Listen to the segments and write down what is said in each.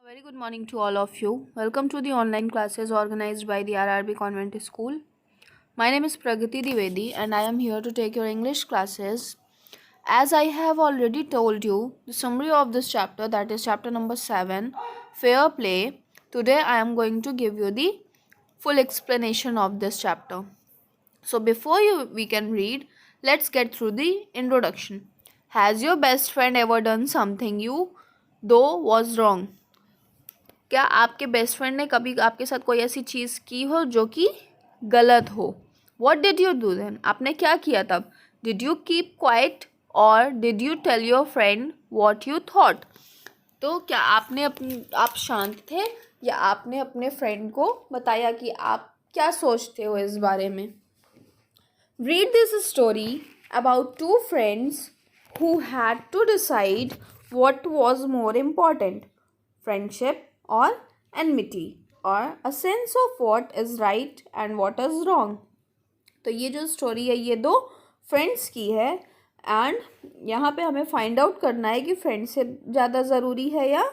Very good morning to all of you. Welcome to the online classes organized by the RRB Convent School. My name is Pragati Divedi and I am here to take your English classes. As I have already told you the summary of this chapter, that is chapter number 7, Fair Play. Today I am going to give you the full explanation of this chapter. So before we can read, let's get through the introduction. Has your best friend ever done something you though was wrong? क्या आपके best friend ने कभी आपके साथ कोई ऐसी चीज़ की हो जो कि गलत हो? What did you do then? आपने क्या किया तब? डिड यू कीप क्वाइट और did you tell your friend what you thought? तो क्या आप शांत थे या आपने अपने फ्रेंड को बताया कि आप क्या सोचते हो इस बारे में? Read this story about two friends who had to decide what was more important, friendship or enmity, or a sense of what is right and what is wrong. तो ये जो स्टोरी है ये दो फ्रेंड्स की है एंड यहाँ पे हमें फाइंड आउट करना है कि फ्रेंडशिप ज़्यादा ज़रूरी है या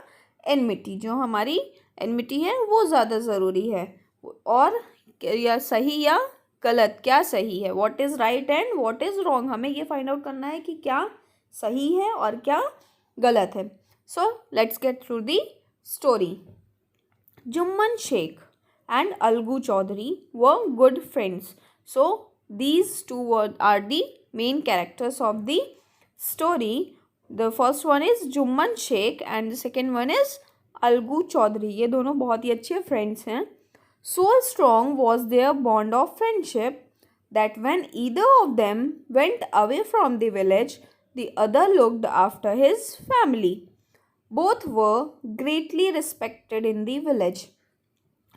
एनमिटी, जो हमारी एनमिटी है वो ज़्यादा ज़रूरी है, और या सही या गलत, क्या सही है, what is right and what is wrong. हमें ये फाइंड आउट करना है कि क्या सही है और क्या गलत है. So let's get through the story. Jumman Shaikh and Algu Chaudhary were good friends. So these two are the main characters of the story. The first one is Jumman Sheikh and the second one is Algu Chaudhary. ये दोनों बहुत ही अच्छे friends हैं. So strong was their bond of friendship that when either of them went away from the village, the other looked after his family. Both were greatly respected in the village.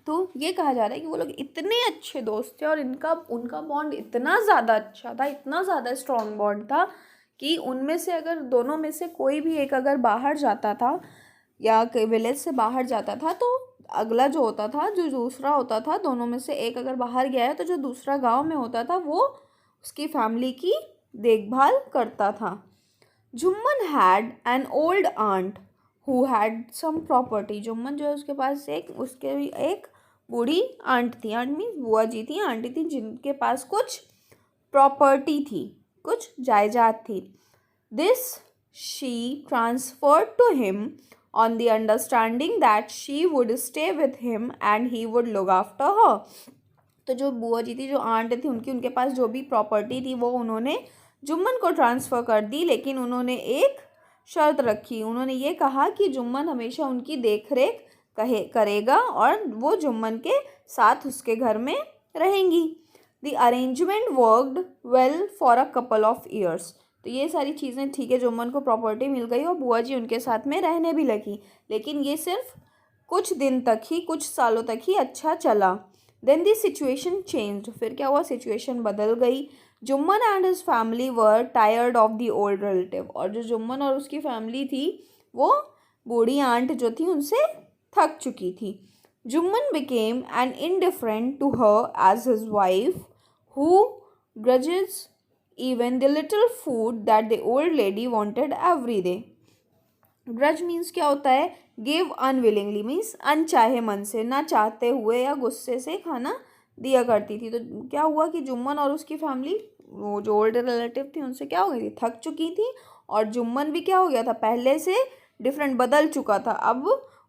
तो ये कहा जा रहा है कि वो लोग इतने अच्छे दोस्त थे और उनका बॉन्ड इतना ज़्यादा अच्छा था, इतना ज़्यादा स्ट्रॉन्ग बॉन्ड था कि उनमें से अगर दोनों में से कोई भी एक अगर बाहर जाता था या विलेज से बाहर जाता था तो अगला जो होता था, जो दूसरा होता था, दोनों में से एक अगर बाहर गया है तो जो दूसरा गांव में होता था वो उसकी फैमिली की देखभाल करता था. Jumman had an old aunt who had sum property. Jumman जो है उसके पास एक बूढ़ी आंट थी. आंट मीन्स बुआ जी थी, आंटी थी, जिनके पास कुछ प्रॉपर्टी थी, कुछ जायदाद थी. This she transferred to him on the understanding that she would stay with him and he would look after her. तो जो बुआ जी थी, जो आंट थी, उनके पास जो भी प्रॉपर्टी थी वो उन्होंने जुम्मन को ट्रांसफ़र कर दी, लेकिन उन्होंने एक शर्त रखी. उन्होंने ये कहा कि जुम्मन हमेशा उनकी देख रेख करेगा और वो जुम्मन के साथ उसके घर में रहेंगी. The arrangement worked well for a couple of years. तो ये सारी चीज़ें ठीक है, जुम्मन को प्रॉपर्टी मिल गई और बुआ जी उनके साथ में रहने भी लगी, लेकिन ये सिर्फ कुछ दिन तक ही, कुछ सालों तक ही अच्छा चला. Then the situation changed. फिर क्या हुआ, सिचुएशन बदल गई. Jumman and his family were tired of the old relative. और जो जुम्मन और उसकी फैमिली थी वो बूढ़ी आंट जो थी उनसे थक चुकी थी. Jumman became an indifferent to her as his wife who grudges even the little food that the old lady wanted every day. Grudge means क्या होता है, गिव अनविलिंगली मीन्स अनचाहे मन से, ना चाहते हुए या गुस्से से खाना दिया करती थी. तो क्या हुआ कि जुम्मन और उसकी फैमिली, वो जो ओल्ड रिलेटिव थी, उनसे क्या हो गई थी, थक चुकी थी. और जुम्मन भी क्या हो गया था, पहले से डिफरेंट, बदल चुका था. अब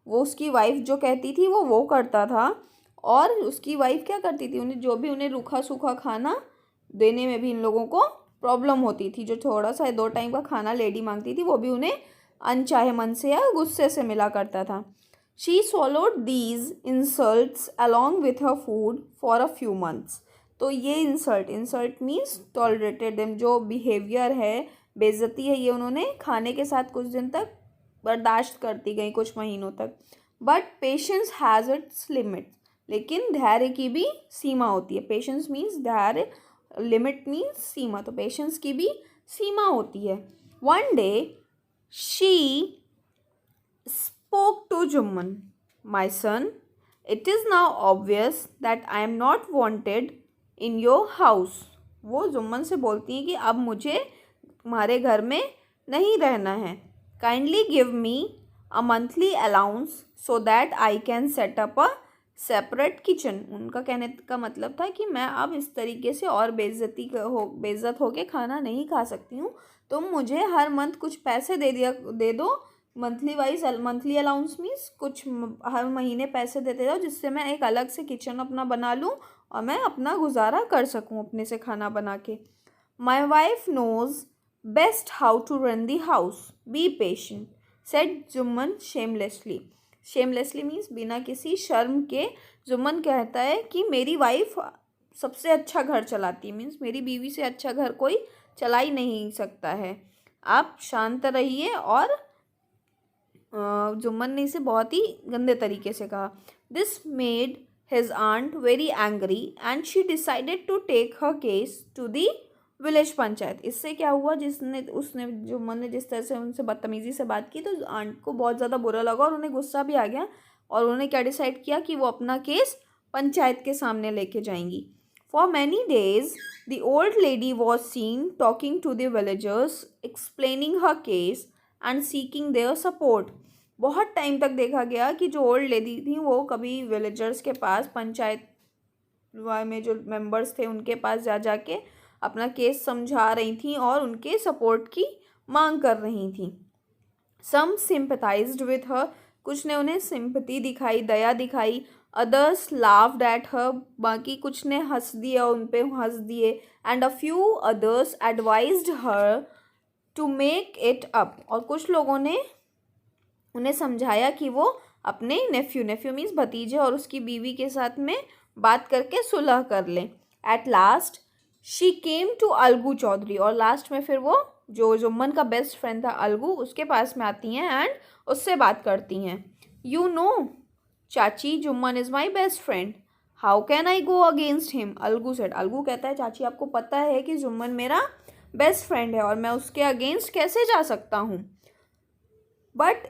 वो उसकी वाइफ जो कहती थी वो करता था, और उसकी वाइफ क्या करती थी, उन्हें रूखा सूखा खाना देने में भी इन लोगों को प्रॉब्लम होती थी. जो थोड़ा सा 2 टाइम का खाना लेडी मांगती थी वो भी उन्हें अनचाहे मन से या गुस्से से मिला करता था. She swallowed these insults along with her food for a few months. तो ये इंसल्ट मीन्स टॉलरेटेड देम, जो बिहेवियर है, बेइज्जती है, ये उन्होंने खाने के साथ कुछ दिन तक बर्दाश्त करती गई, कुछ महीनों तक. But patience has its limit. लेकिन धैर्य की भी सीमा होती है. पेशेंस मीन्स धैर्य, लिमिट मीन्स सीमा. तो पेशेंस की भी सीमा होती है. One day she spoke to Jumman, "My son, it is now obvious that I am not wanted in your house." वो जुम्मन से बोलती हैं कि अब मुझे तुम्हारे घर में नहीं रहना है. Kindly give me a monthly allowance so that I can set up a separate kitchen. उनका कहने का मतलब था कि मैं अब इस तरीके से और बेइज्जत होके खाना नहीं खा सकती हूँ, तुम मुझे हर मंथ कुछ पैसे दे दो। मंथली अलाउंस मीन्स कुछ हर महीने पैसे देते जाओ, जिससे मैं एक अलग से किचन अपना बना लूँ और मैं अपना गुजारा कर सकूँ अपने से खाना बना के। My wife knows best how to run the house, be patient, said Jumman shamelessly. Shamelessly means बिना किसी शर्म के जुम्मन कहता है कि मेरी वाइफ सबसे अच्छा घर चलाती है, मीन्स मेरी बीवी से अच्छा घर कोई चला ही नहीं सकता है, आप शांत रहिए। और जुम्मन ने इसे बहुत ही गंदे तरीके से कहा। This made his aunt very angry and she decided to take her case to the village panchayat. इससे क्या हुआ, जुम्मन ने जिस तरह से उनसे बदतमीज़ी से बात की, तो आंट को बहुत ज़्यादा बुरा लगा और उन्हें गुस्सा भी आ गया, और उन्होंने क्या डिसाइड किया कि वो अपना केस पंचायत के सामने लेके जाएंगी। For many days the old lady was seen talking to the villagers, explaining her case and seeking their support. बहुत टाइम तक देखा गया कि जो ओल्ड लेडी थी वो कभी विलेजर्स के पास, पंचायत में जो मेंबर्स थे उनके पास जा जाके अपना केस समझा रही थी और उनके सपोर्ट की मांग कर रही थी। सम सिंपथाइज्ड विथ हर, कुछ ने उन्हें सिंपथी दिखाई, दया दिखाई। अदर्स लाफ्ड एट हर, बाकी कुछ ने हंस दिया, उन पे हंस दिए। And a few others advised her to make it up, और कुछ लोगों ने उन्हें समझाया कि वो अपने नेफ्यू मीन्स भतीजे और उसकी बीवी के साथ में बात करके सुलह कर लें। At last she came to Algu Chaudhari, और लास्ट में फिर वो जो जुम्मन का बेस्ट फ्रेंड था अलगू, उसके पास में आती हैं एंड उससे बात करती हैं। यू नो चाची, Jumman is my best friend, how can I go against him, Algu said. Algu कहता है चाची आपको पता है कि जुम्मन मेरा बेस्ट फ्रेंड है और मैं उसके अगेंस्ट कैसे जा सकता हूँ। But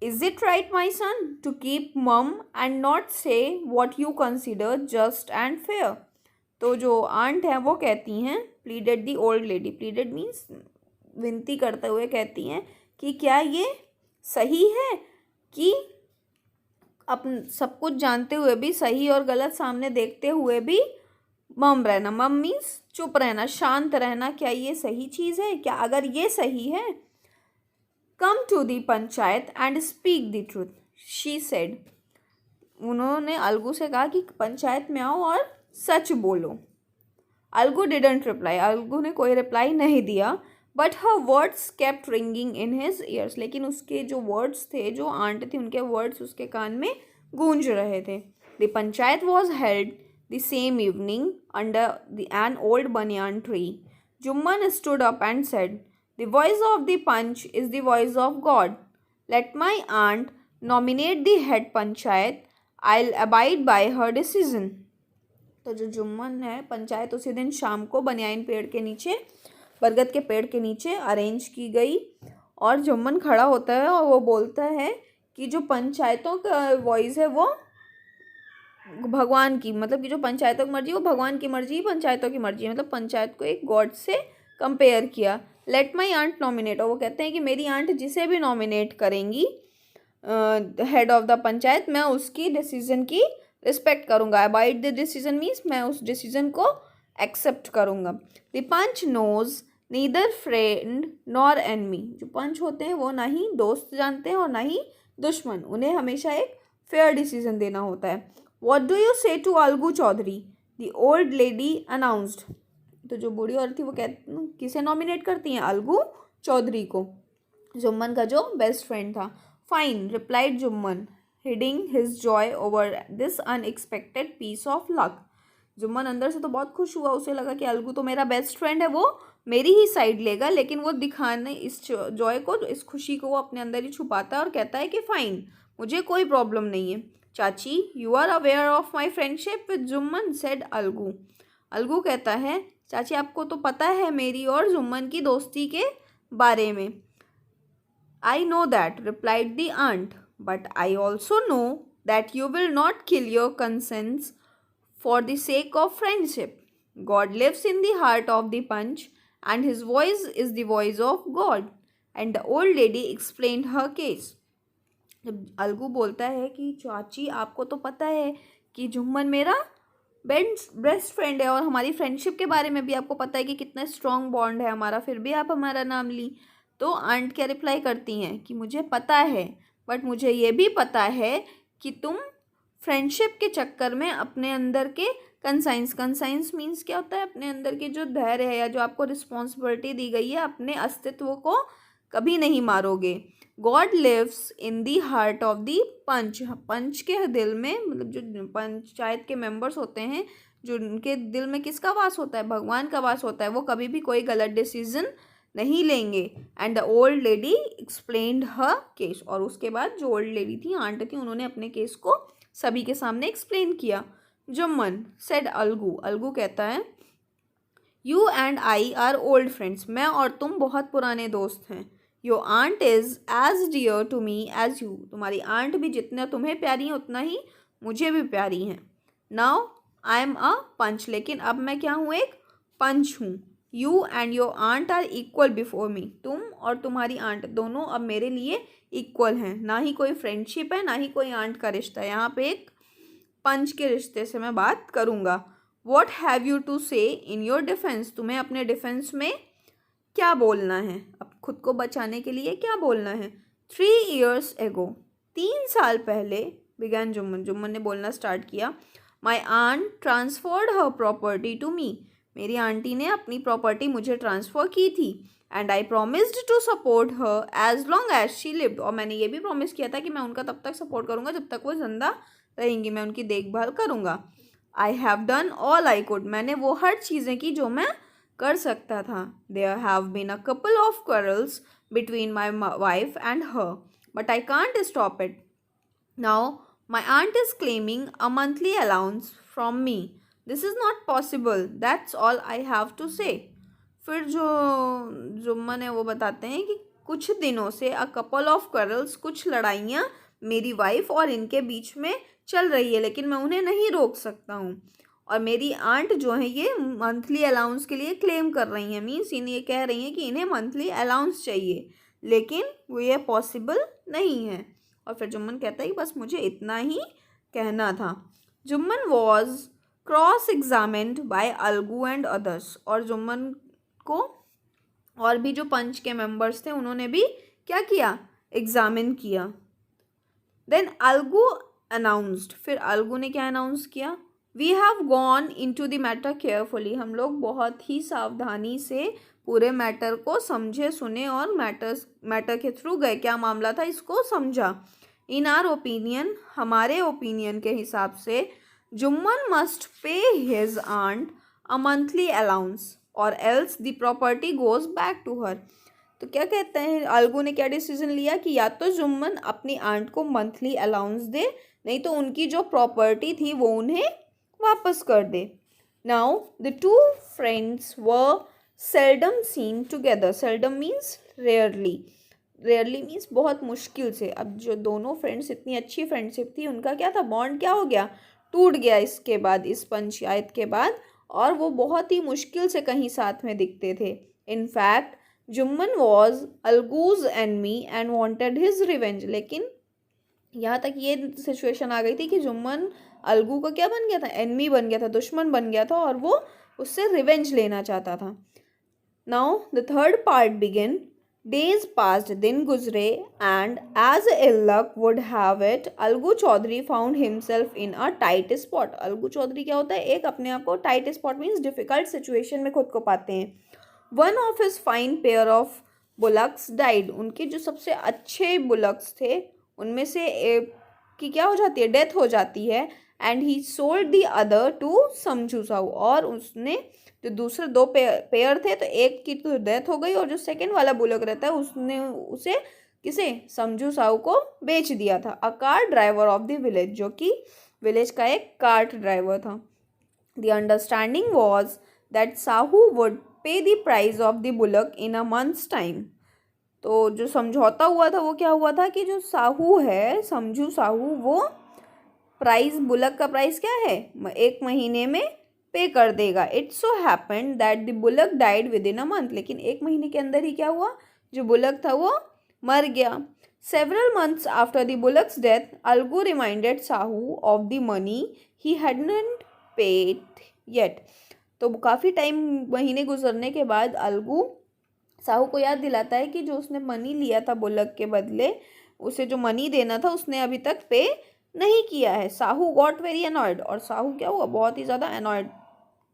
is it right my son to keep mum and not say what you consider just and fair. तो जो आंट है वो कहती हैं, pleaded the old lady, pleaded means विनती करते हुए कहती हैं कि क्या ये सही है कि अपन सब कुछ जानते हुए भी, सही और गलत सामने देखते हुए भी मम रहना, मम मीन्स चुप रहना, शांत रहना, क्या ये सही चीज़ है? क्या अगर ये सही है, come to the panchayat and speak the truth, she said. उन्होंने अलगू से कहा कि पंचायत में आओ और सच बोलो। अलगू डिडंट रिप्लाई, अलगू ने कोई रिप्लाई नहीं दिया। But her words kept ringing in his years, लेकिन उसके जो वर्ड्स थे, जो आंट थी उनके वर्ड्स उसके कान में गूंज रहे थे। The panchayat was held the same evening under an old banyan tree. Jumman stood up and said, the voice of the panch is the voice of God, let my aunt nominate the head panchayat, I will abide by her decision. तो जो जुम्मन है, पंचायत उसी दिन शाम को बनियान पेड़ के नीचे, बरगद के पेड़ के नीचे अरेंज की गई, और जुम्मन खड़ा होता है और वो बोलता है कि जो पंचायतों का वॉइस है वो भगवान की, मतलब कि जो पंचायतों की मर्जी वो भगवान की मर्जी, पंचायतों की मर्जी, मतलब पंचायत को एक गॉड से कंपेयर किया। लेट माई आंट नॉमिनेट, और वो कहते हैं कि मेरी आंट जिसे भी नॉमिनेट करेंगी हेड ऑफ द पंचायत, मैं उसकी डिसीजन की रिस्पेक्ट करूँगा। अबाइड द डिसीजन मीन्स मैं उस डिसीजन को एक्सेप्ट करूँगा। The panch knows neither friend nor enemy, जो पंच होते हैं वो ना ही दोस्त जानते हैं और ना ही दुश्मन, उन्हें हमेशा एक फेयर डिसीजन देना होता है। What do you say to Algu Chaudhari, the old lady announced. तो जो बूढ़ी औरत थी वो किसे नॉमिनेट करती हैं? अलगू चौधरी को, जुम्मन का जो बेस्ट फ्रेंड था। Fine, replied Jumman, hiding his joy over this unexpected piece of luck. Jumman अंदर से तो बहुत खुश हुआ, उसे लगा कि अलगू तो मेरा बेस्ट फ्रेंड है, वो मेरी ही साइड लेगा, लेकिन वो दिखाने इस जॉय को, इस खुशी को वो अपने अंदर ही छुपाता है और कहता है कि फ़ाइन, मुझे कोई प्रॉब्लम नहीं है। चाची, you are aware of my friendship with Jumman, said Algu. Algu कहता है, चाची आपको तो पता है मेरी और जुम्मन की दोस्ती के बारे में। I know that, replied the aunt, but I also know that you will not kill your conscience for the sake of friendship. God lives in the heart of the punch and his voice is the voice of God. And the old lady explained her case. जब अलगू बोलता है कि चाची आपको तो पता है कि जुम्मन मेरा बेस्ट फ्रेंड है और हमारी फ्रेंडशिप के बारे में भी आपको पता है कि कितना स्ट्रॉन्ग बॉन्ड है हमारा, फिर भी आप हमारा नाम ली। तो आंट क्या रिप्लाई करती हैं कि मुझे पता है, बट मुझे ये भी पता है कि तुम फ्रेंडशिप के चक्कर में अपने अंदर के कंसाइंस मीन्स क्या होता है, अपने अंदर के जो धैर्य है या जो आपको रिस्पॉन्सिबिलिटी दी गई है अपने अस्तित्व को कभी नहीं मारोगे। God lives in the heart of the panch, पंच के दिल में, मतलब जो पंचायत के मेंबर्स होते हैं जो उनके दिल में किसका वास होता है, भगवान का वास होता है। वो कभी भी कोई गलत डिसीजन नहीं लेंगे। And the old lady explained her case, और उसके बाद जो ओल्ड लेडी थी, आंट थी, उन्होंने अपने केस को सभी के सामने एक्सप्लेन किया। जुम्मन सेड अलगू, अलगू कहता है you and I are old friends, मैं और तुम बहुत पुराने दोस्त हैं। Your aunt is as dear to me as you, तुम्हारी आंट भी जितना तुम्हें प्यारी है उतना ही मुझे भी प्यारी हैं। Now I am a panch, लेकिन अब मैं क्या हूँ, एक पंच हूँ। You and your aunt are equal before me, तुम और तुम्हारी आंट दोनों अब मेरे लिए इक्वल हैं। ना ही कोई फ्रेंडशिप है, ना ही कोई आंट का रिश्ता है, यहाँ पे एक पंच के रिश्ते से मैं बात करूँगा। वॉट हैव यू टू से इन योर डिफेंस, तुम्हें अपने डिफेंस में क्या बोलना है, अब खुद को बचाने के लिए क्या बोलना है। 3 years ago, 3 साल पहले, बिगैन जुम्मन, जुम्मन ने बोलना स्टार्ट किया। My aunt transferred her property to me, मेरी आंटी ने अपनी प्रॉपर्टी मुझे ट्रांसफ़र की थी। And I promised to support her as long as she lived, और मैंने ये भी प्रॉमिस किया था कि मैं उनका तब तक सपोर्ट करूँगा जब तक वो जिंदा रहेंगी, मैं उनकी देखभाल करूँगा। I have done all I could, मैंने वो हर चीज़ें की जो मैं कर सकता था। There have been a couple of quarrels between my wife and her, but I can't stop it. Now my aunt is claiming a monthly allowance from me, this is not possible, that's all I have to say. फिर जो जुम्मन है वो बताते हैं कि कुछ दिनों से अ कपल ऑफ quarrels, कुछ लड़ाइयाँ मेरी वाइफ और इनके बीच में चल रही है, लेकिन मैं उन्हें नहीं रोक सकता हूँ। और मेरी आंट जो है ये मंथली अलाउंस के लिए क्लेम कर रही हैं, मीन्स इन्हें ये कह रही हैं कि इन्हें मंथली अलाउंस चाहिए, लेकिन वो ये पॉसिबल नहीं है। और फिर जुम्मन कहता है कि बस मुझे इतना ही कहना था। Jumman was cross examined bye Algu and others, और जुम्मन को और भी जो पंच के मेंबर्स थे उन्होंने भी क्या किया, एग्जामिन किया। देन अलगू अनाउंस्ड, फिर अलगू ने क्या अनाउंस किया, we have gone into the matter carefully, हम लोग बहुत ही सावधानी से पूरे मैटर को समझे सुने और मैटर के थ्रू गए, क्या मामला था इसको समझा। इन आर ओपिनियन, हमारे ओपिनियन के हिसाब से, Jumman must pay his aunt a monthly allowance or else the property goes back to her. तो क्या कहते हैं, अलगू ने क्या डिसीजन लिया कि या तो जुम्मन अपनी आंट को मंथली अलाउंस दे, नहीं तो उनकी जो प्रॉपर्टी थी वो उन्हें वापस कर दे। Now the two friends were seldom seen together, seldom means rarely, rarely means बहुत मुश्किल से। अब जो दोनों फ्रेंड्स, इतनी अच्छी फ्रेंडशिप थी, उनका क्या था, बॉन्ड क्या हो गया, टूट गया इसके बाद, इस पंचायत के बाद, और वो बहुत ही मुश्किल से कहीं साथ में दिखते थे। In fact Jumman was Algu's enemy and wanted his revenge, लेकिन यहाँ तक ये सिचुएशन आ गई थी कि जुम्मन अलगू का क्या बन गया था, एनमी बन गया था, दुश्मन बन गया था, और वो उससे रिवेंज लेना चाहता था। Now the third part begin. Days passed, दिन गुजरे, and as ill luck would have it, Algu Chaudhari found himself in a tight spot. Algu Chaudhari क्या होता है, एक अपने आप को, tight spot means difficult situation में खुद को पाते हैं। One of his fine pair of bullocks died, उनके जो सबसे अच्छे बुलक्स थे उनमें से एक की क्या हो जाती है, डेथ हो जाती है। And he sold the other to Samjhu Sahu, और उसने जो दूसरे दो पेयर थे तो एक की तो डेथ हो गई, और जो सेकंड वाला बुलक रहता है उसने उसे किसे, समझू साहू को बेच दिया था। A cart driver of the village, जो कि विलेज का एक कार्ट ड्राइवर था। The understanding was that Sahu would pay the price of the bullock in a month's time. तो जो समझौता हुआ था वो क्या हुआ था कि जो साहू है, समझू साहू, वो प्राइस, बुलक का प्राइस क्या है, 1 महीने में पे कर देगा। It so happened that the bullock died with in a month, लेकिन 1 महीने के अंदर ही क्या हुआ, जो बुलक था वो मर गया। Several months after the Bullock's death, Algu reminded Sahu of the money he hadn't paid yet. तो काफ़ी टाइम महीने गुजरने के बाद अलगू साहू को याद दिलाता है कि जो उसने मनी लिया था बुलक के बदले, उसे जो मनी देना था उसने अभी तक पे नहीं किया है. साहू गॉट वेरी अनॉयड, और साहू क्या हुआ, बहुत ही ज़्यादा अनॉयड,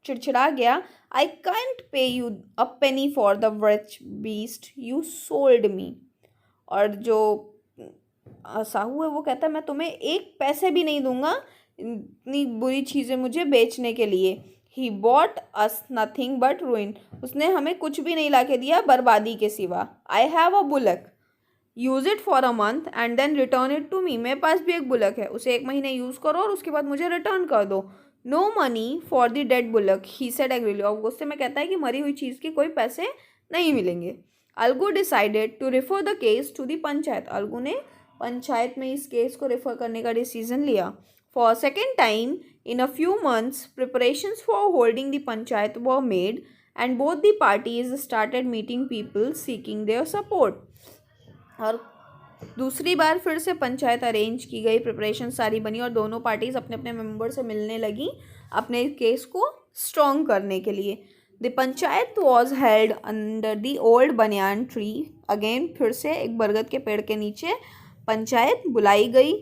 चिड़चिड़ा गया. I can't pay you a penny for the rich beast you sold me. और जो साहू है वो कहता है मैं तुम्हें एक पैसे भी नहीं दूंगा इतनी बुरी चीज़ें मुझे बेचने के लिए. He bought us nothing but रूइन, उसने हमें कुछ भी नहीं ला के दिया बर्बादी के सिवा. I have a bullock, use it for a month and then return it to me. मेरे पास भी एक बुलक है, उसे 1 महीने यूज़ करो और उसके बाद मुझे रिटर्न कर दो. No money for the dead bullock he said angrily. और गुस्से में कहता है कि मरी हुई चीज़ के कोई पैसे नहीं मिलेंगे. Algu decided to refer the case to the panchayat. Algu ने पंचायत में इस केस को रेफर करने का डिसीजन लिया. For second time in a few months preparations for holding the panchayat were made and both the parties started meeting people seeking their support. और दूसरी बार फिर से पंचायत अरेंज की गई, प्रिपरेशन सारी बनी और दोनों पार्टीज अपने अपने मेंबर से मिलने लगी अपने केस को स्ट्रॉन्ग करने के लिए. The panchayat was held under the old banyan tree. Again फिर से एक बरगद के पेड़ के नीचे पंचायत बुलाई गई.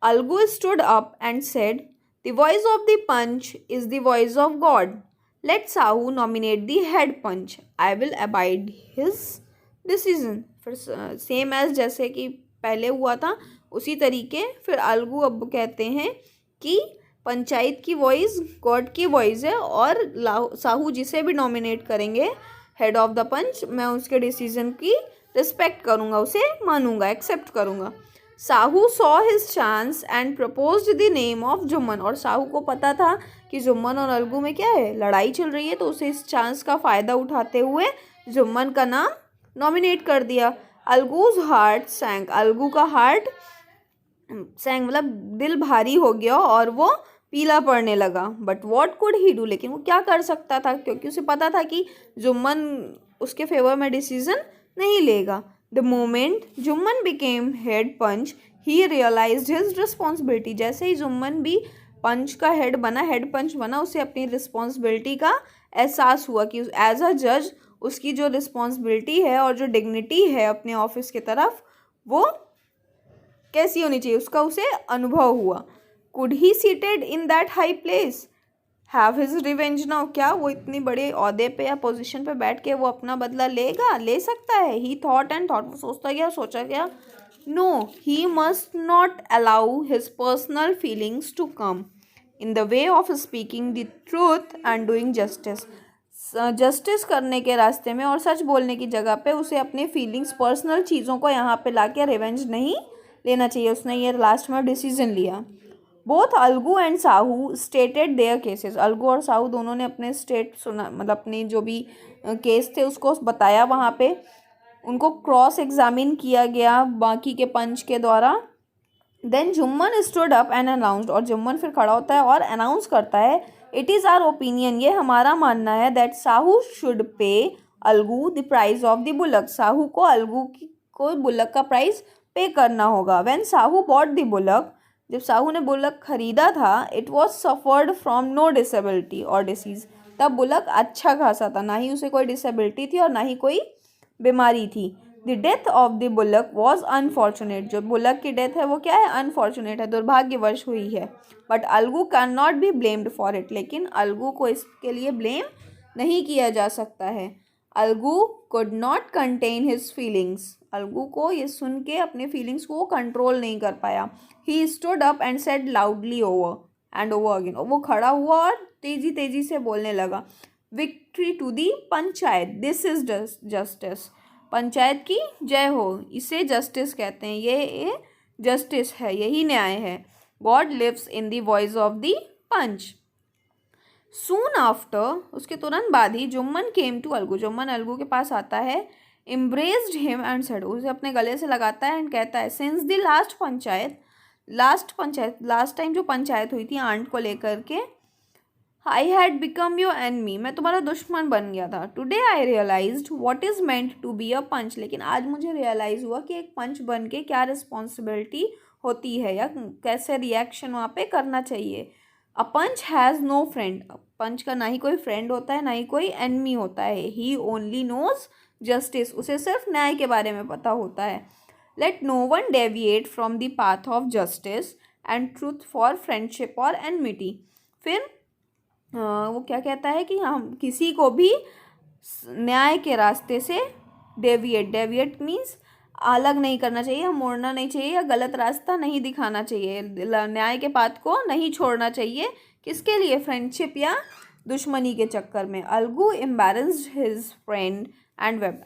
Algu stood up and said the voice of the panch is the voice of God. Let Sahu nominate the head panch. I will abide his decision. फिर सेम एज जैसे कि पहले हुआ था उसी तरीके फिर अलगू अब कहते हैं कि पंचायत की वॉइस गॉड की वॉइस है और साहू जिसे भी नॉमिनेट करेंगे हेड ऑफ द पंच, मैं उसके डिसीजन की रिस्पेक्ट करूँगा, उसे मानूंगा, एक्सेप्ट करूँगा. Sahu saw his chance and proposed the name of Jumman. और साहू को पता था कि जुम्मन और अलगू में क्या है, लड़ाई चल रही है, तो उसे इस चांस का फ़ायदा उठाते हुए जुम्मन का नाम नॉमिनेट कर दिया. अलगूज हार्ट सैंक. अलगू का हार्ट सैंक मतलब दिल भारी हो गया और वो पीला पड़ने लगा. But what could he do, लेकिन वो क्या कर सकता था, क्योंकि उसे पता था कि जुम्मन उसके फेवर में डिसीजन नहीं लेगा. The moment Jumman became head panch he realised his responsibility. जैसे ही जुम्मन भी पंच का हेड बना, हेड पंच बना, उसे अपनी रिस्पॉन्सिबिलिटी का एहसास हुआ कि एज अ जज उसकी जो रिस्पॉन्सिबिलिटी है और जो डिग्निटी है अपने ऑफिस की तरफ वो कैसी होनी चाहिए, उसका उसे अनुभव हुआ. Could he seated in that high place have his revenge now. क्या वो इतनी बड़े ओहदे पे या पोजीशन पे बैठ के वो अपना बदला लेगा, ले सकता है. ही थॉट एंड थॉट, वो सोचता गया, सोचा गया. No, he must not allow his personal feelings to come in the way of speaking the truth and doing justice. Justice करने के रास्ते में और सच बोलने की जगह पे उसे अपने फीलिंग्स, पर्सनल चीज़ों को यहाँ पे लाके रिवेंज नहीं लेना चाहिए. उसने ये लास्ट में डिसीजन लिया. Both Algu and Sahu stated their cases. Algu और साहू दोनों ने अपने स्टेट सुना, मतलब अपने जो भी केस थे उसको बताया वहाँ पे. उनको क्रॉस एग्जामिन किया गया बाकी के पंच के द्वारा. Then Jumman stood up and announced. और जुम्मन फिर खड़ा होता है और अनाउंस करता है, इट इज़ आवर ओपिनियन, ये हमारा मानना है, that Sahu should pay Algu the price of the bullock. Sahu को अलगू को बुलक का प्राइस पे करना होगा. When Sahu bought the bullock, जब साहू ने बुलक खरीदा था, it was suffered from no disability और डिसीज. तब बुलक अच्छा खासा था, ना ही उसे कोई डिसेबिलिटी थी और ना ही कोई बीमारी थी. The death of the bullock was unfortunate. जो बुलक की डेथ है वो क्या है, अनफॉर्चुनेट है, दुर्भाग्यवश हुई है. But Algu can not be blamed for it. लेकिन अलगू को इसके लिए ब्लेम नहीं किया जा सकता है. Algu could not contain his feelings. Algu को ये सुन के अपने फीलिंग्स को कंट्रोल नहीं कर पाया. He stood up and said loudly over and over again. वो खड़ा हुआ और तेजी तेजी से बोलने लगा, victory to the panchayat, this is justice. Panchayat की जय हो, इसे जस्टिस कहते हैं, ये जस्टिस है, यही न्याय है. God lives in the voice of the panch. Soon after, उसके तुरंत बाद ही जुम्मन केम टू अलगू. जुम्मन अलगू के पास आता है, एम्ब्रेस्ड हिम एंड सेड, उसे अपने गले से लगाता है एंड कहता है, सिंस द लास्ट टाइम जो पंचायत हुई थी आंट को लेकर के, I had become your enemy, मैं तुम्हारा दुश्मन बन गया था. Today I realised what is meant to be a panch, लेकिन आज मुझे रियलाइज हुआ कि एक पंच बन के क्या रिस्पॉन्सिबिलिटी होती है या कैसे रिएक्शन वहाँ पे करना चाहिए. अ पंच हैज़ नो फ्रेंड, पंच का ना ही कोई फ्रेंड होता है ना ही कोई एनमी होता है. ही ओनली नोज जस्टिस, उसे सिर्फ न्याय के बारे में पता होता है. Let no one deviate from the path of justice and truth for friendship और एनमिटी. फिर वो क्या कहता है कि हम किसी को भी न्याय के रास्ते से डेविएट मीन्स अलग नहीं करना चाहिए, मोड़ना नहीं चाहिए या गलत रास्ता नहीं दिखाना चाहिए, न्याय के पाथ को नहीं छोड़ना चाहिए. किसके लिए? फ्रेंडशिप या दुश्मनी के चक्कर में. Algu embarrassed his friend and web,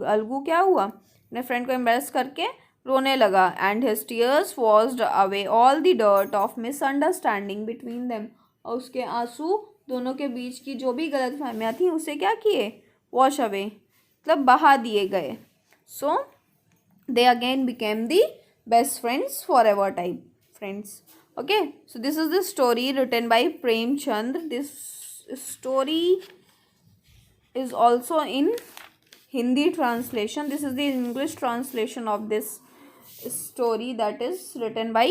Algu क्या हुआ, अपने फ्रेंड को एम्बेरस करके रोने लगा. And his tears washed away all the dirt of misunderstanding between them, और उसके आंसू दोनों के बीच की जो भी गलतफहमियां थी उसे क्या किए? वॉश अवे, मतलब बहा दिए गए. सो they again became the best friends forever type friends. Okay, so this is the story written by Prem Chand. This story is also in Hindi translation. This is the English translation of this story that is written by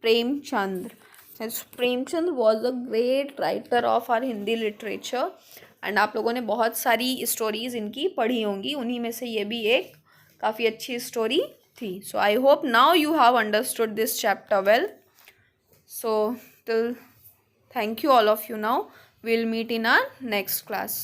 Prem Chand. Yes, Prem Chand was a great writer of our Hindi literature and आप लोगों ने बहुत सारी stories इनकी पढ़ी होंगी, उन्हीं में से ये भी एक काफ़ी अच्छी स्टोरी थी. So I hope now you have understood this chapter well. So till thank you all of you. Now will meet in our next class.